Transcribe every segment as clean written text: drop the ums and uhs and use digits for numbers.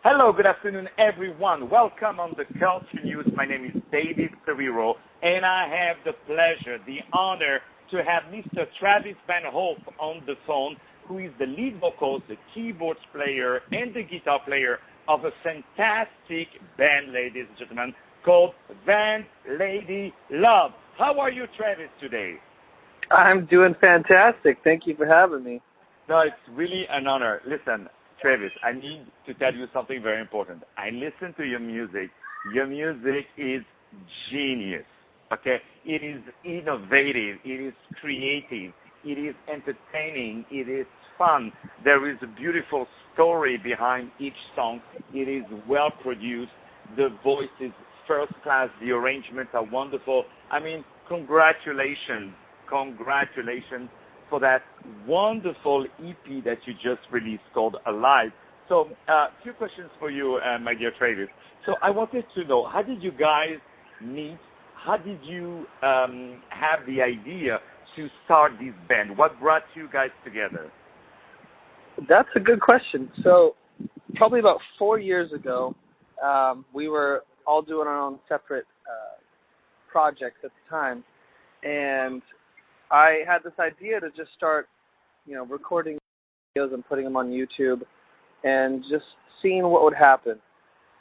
Hello, good afternoon, everyone. Welcome on the Culture News. My name is David Serero, and I have the pleasure, the honor to have Mr. Travis Van Hope on the phone, who is the lead vocalist, the keyboards player, and the guitar player of a fantastic band, ladies and gentlemen, called VANLADYLOVE. How are you, Travis, today? I'm doing fantastic. Thank you for having me. No, it's really an honor. Listen, Travis, I need to tell you something very important. I listen to your music. Your music is genius, okay? It is innovative. It is creative. It is entertaining. It is fun. There is a beautiful story behind each song. It is well produced. The voice is first class. The arrangements are wonderful. I mean, congratulations. Congratulations for that wonderful EP that you just released called Alive. So, a few questions for you, my dear Travis. So, I wanted to know, how did you guys meet? How did you have the idea to start this band? What brought you guys together? That's a good question. So, probably about 4 years ago, we were all doing our own separate projects at the time, and I had this idea to just start, recording videos and putting them on YouTube and just seeing what would happen.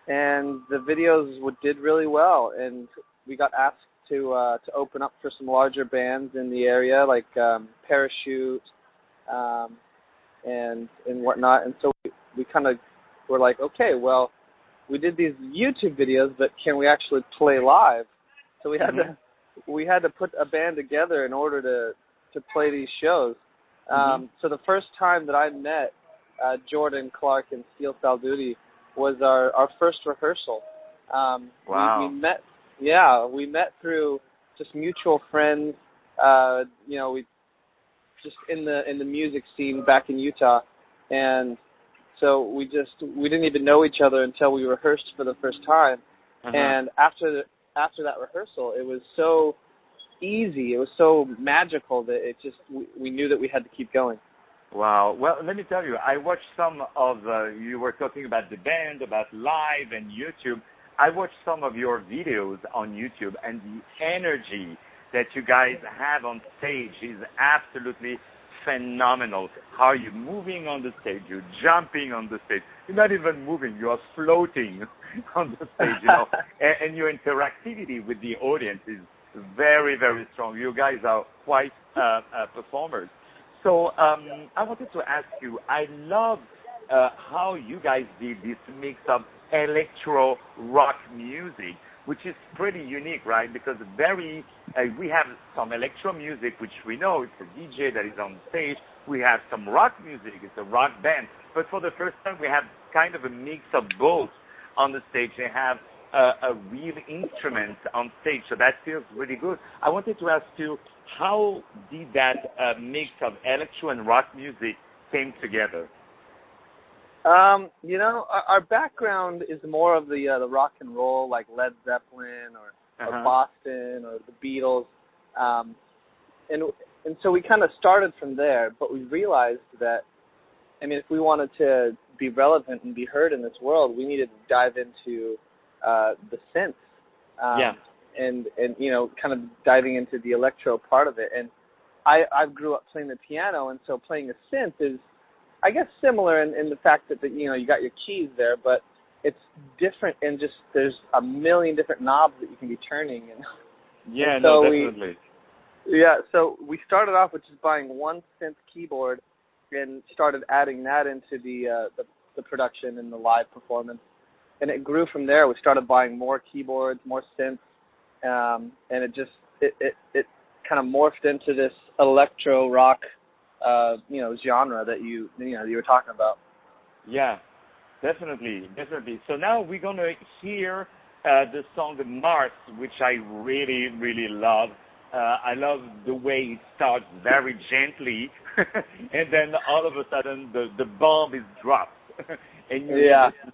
And the videos did really well, and we got asked to open up for some larger bands in the area, like Parachute and whatnot. And so we kind of were like, okay, well, we did these YouTube videos, but can we actually play live? So we had to put a band together in order to play these shows. So the first time that I met Jordan Clark and Steel Salduti was our first rehearsal. Wow. We met through just mutual friends. We just in the music scene back in Utah, and so we didn't even know each other until we rehearsed for the first time. And after that rehearsal, it was so easy, it was so magical that we knew that we had to keep going. Wow. Well, let me tell you, I watched some of, you were talking about the band, about live and YouTube. I watched some of your videos on YouTube, and the energy that you guys have on stage is absolutely phenomenal. How are you moving on the stage? You're jumping on the stage. You're not even moving. You are floating on the stage, and your interactivity with the audience is very, very strong. You guys are quite performers. So I wanted to ask you, I love how you guys did this mix of electro rock music, which is pretty unique, right? Because we have some electro music, which we know it's a DJ that is on stage. We have some rock music, it's a rock band. But for the first time, we have kind of a mix of both on the stage. They have a real instrument on stage, so that feels really good. I wanted to ask you, how did that mix of electro and rock music came together? Our background is more of the rock and roll, like Led Zeppelin or Boston or the Beatles, and so we kind of started from there. But we realized that, if we wanted to be relevant and be heard in this world, we needed to dive into the synths, and kind of diving into the electro part of it. And I grew up playing the piano, and so playing a synth is, I guess, similar in the fact that you got your keys there, but it's different in just there's a million different knobs that you can be turning. Definitely. So we started off with just buying one synth keyboard and started adding that into the production and the live performance. And it grew from there. We started buying more keyboards, more synths, and it kind of morphed into this electro rock genre that you were talking about. Yeah, definitely. So now we're gonna hear the song Mars, which I really, really love. I love the way it starts very gently, and then all of a sudden the bomb is dropped, and you get this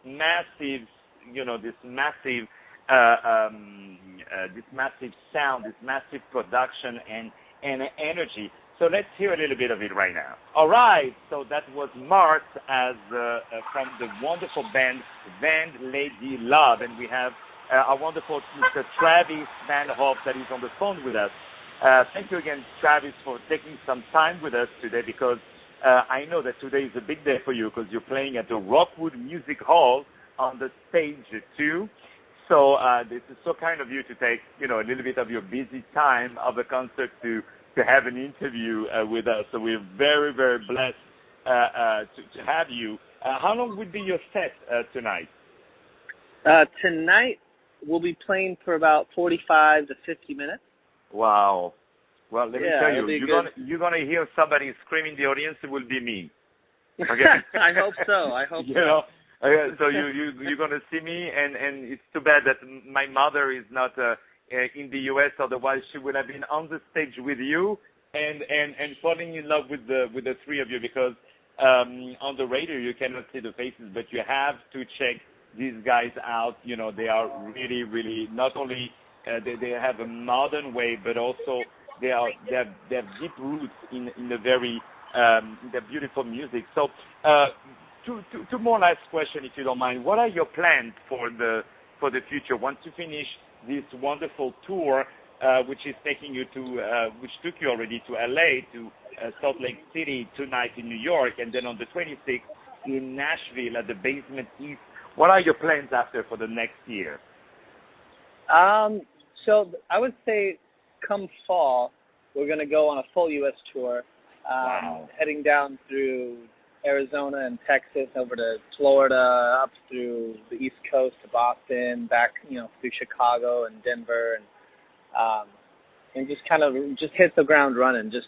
massive sound, this massive production and energy. So let's hear a little bit of it right now. All right, so that was Mart as from the wonderful band VANLADYLOVE, and we have our wonderful Mr. Travis Van Hoff that is on the phone with us. Thank you again, Travis, for taking some time with us today, because I know that today is a big day for you because you're playing at the Rockwood Music Hall on the stage 2. So this is so kind of you to take, a little bit of your busy time of the concert to have an interview with us. So we're very, very blessed to have you. How long would be your set tonight? Tonight we'll be playing for about 45 to 50 minutes. Wow. Well, let me tell you, you're gonna hear somebody scream in the audience. It will be me. Okay. I hope so. So you're gonna see me, and it's too bad that my mother is not in the U.S. Otherwise, she would have been on the stage with you and falling in love with the three of you, because on the radio you cannot see the faces, but you have to check these guys out. They are really, really not only they have a modern way, but also they have deep roots in the very the beautiful music. So two more last question, if you don't mind. What are your plans for the future once you finish this wonderful tour, which is taking you to which took you already to LA, to Salt Lake City, tonight in New York, and then on the 26th in Nashville at the Basement East? What are your plans after for the next year? So I would say come fall, we're going to go on a full U.S. tour, Wow. heading down through Arizona and Texas, over to Florida, up through the East Coast to Boston, back, through Chicago and Denver, and just kind of just hit the ground running, just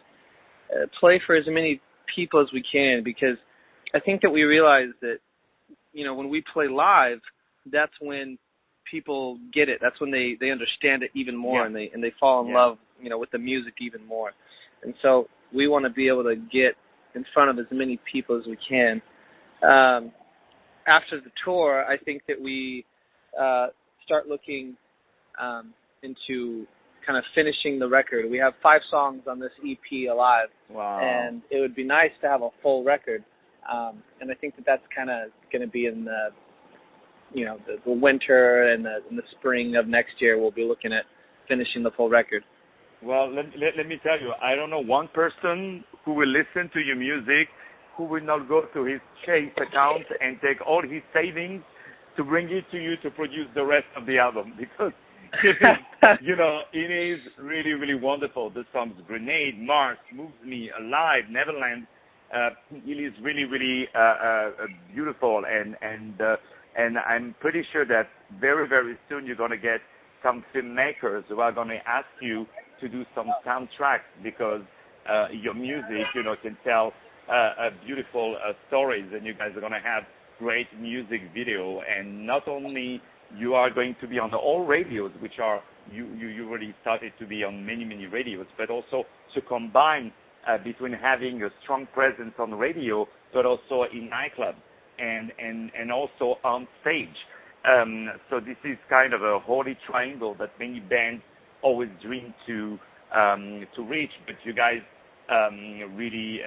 play for as many people as we can, because I think that we realize that, when we play live, that's when people get it. That's when they understand it even more, and they fall in love, with the music even more. And so we want to be able to get in front of as many people as we can. After the tour, I think that we start looking into kind of finishing the record. We have 5 songs on this EP Alive, and it would be nice to have a full record. And I think that that's kind of going to be in the winter and the spring of next year. We'll be looking at finishing the full record. Well, let me tell you, I don't know one person who will listen to your music who will not go to his Chase account and take all his savings to bring it to you to produce the rest of the album, because it is really, really wonderful. The songs Grenade, Mars, Moves Me, Alive, Neverland, it is really, really beautiful, and I'm pretty sure that very, very soon you're going to get some filmmakers who are going to ask you to do some soundtracks, because your music, can tell beautiful stories, and you guys are going to have great music video. And not only you are going to be on all radios, which are you already started to be on many, many radios, but also to combine between having a strong presence on radio, but also in nightclubs and also on stage. So this is kind of a holy triangle that many bands always dream to reach, but you guys really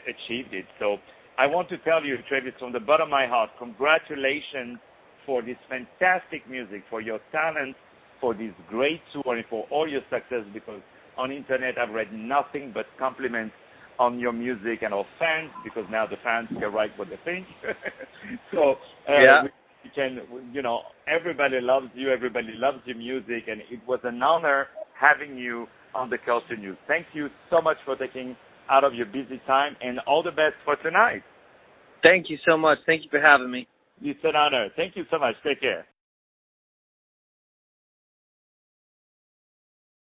achieved it. So I want to tell you, Travis, from the bottom of my heart, congratulations for this fantastic music, for your talent, for this great tour, and for all your success, because on internet I've read nothing but compliments on your music and our fans, because now the fans can write what they think. So we can, everybody loves you, everybody loves your music, and it was an honor having you on the Culture News. Thank you so much for taking out of your busy time, and all the best for tonight. Thank you so much. Thank you for having me. It's an honor. Thank you so much. Take care.